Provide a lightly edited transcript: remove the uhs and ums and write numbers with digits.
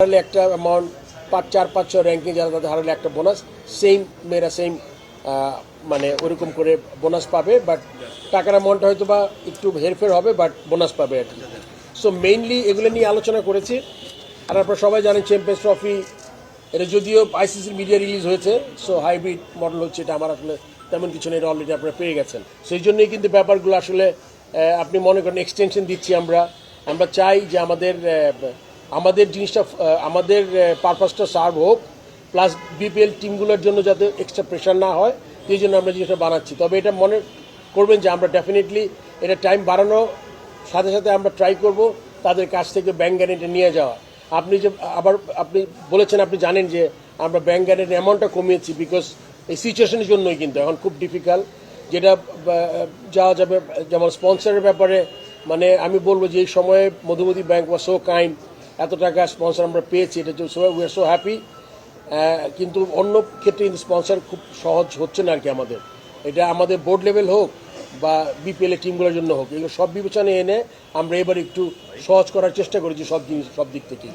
হারালে একটা amount 4-5-6 ranking যারা তাদের হারালে একটা বোনাস সেম মেয়েরা সেম মানে ওরকম করে বোনাস পাবে, বাট টাকার অ্যামাউন্টটা হয়তো বা একটু হেরফের হবে, বাট বোনাস পাবে আর কি। সো মেইনলি এগুলো নিয়ে আলোচনা করেছি। আর আপনারা সবাই জানেন চ্যাম্পিয়ন্স ট্রফি এটা যদিও আইসিসির মিডিয়া রিলিজ হয়েছে, সো হাইব্রিড মডেল হচ্ছে, এটা আমার আসলে তেমন কিছু নেই, এটা অলরেডি আপনারা পেয়ে গেছেন। সেই জন্যই কিন্তু ব্যাপারগুলো আসলে আপনি মনে করেন এক্সটেনশন দিচ্ছি আমরা চাই যে আমাদের জিনিসটা আমাদের পারপাসটা সার্ভ হোক, প্লাস বিপিএল টিমগুলোর জন্য যাতে এক্সট্রা প্রেশার না হয়, সেই জন্য আমরা জিনিসটা বানাচ্ছি। তবে এটা মনে করবেন যে আমরা ডেফিনেটলি এটা টাইম বাড়ানোর সাথে সাথে আমরা ট্রাই করব তাদের কাছ থেকে ব্যাংক গ্যারেন্টি নিয়ে যাওয়া। আপনি যে আবার আপনি বলেছেন, আপনি জানেন যে আমরা ব্যাংক গ্যারেন্টি অ্যামাউন্টটা কমিয়েছি, বিকজ এই সিচুয়েশনের জন্যই কিন্তু এখন খুব ডিফিকাল্ট যেটা যাওয়া যাবে। যেমন স্পন্সরের ব্যাপারে মানে আমি বলবো যে এই সময়ে Madhumati bank was so kind, এত টাকা স্পন্সর আমরা পেয়েছি, এটা উই আর সো হ্যাপি। কিন্তু অন্য ক্ষেত্রে কিন্তু স্পন্সর খুব সহজ হচ্ছে না আর কি আমাদের। এটা আমাদের বোর্ড লেভেল হোক বা বিপিএল এর টিমগুলোর জন্য হোক, এগুলো সব বিবেচনায় এনে আমরা এবার একটু সহজ করার চেষ্টা করেছি সব দিক থেকেই।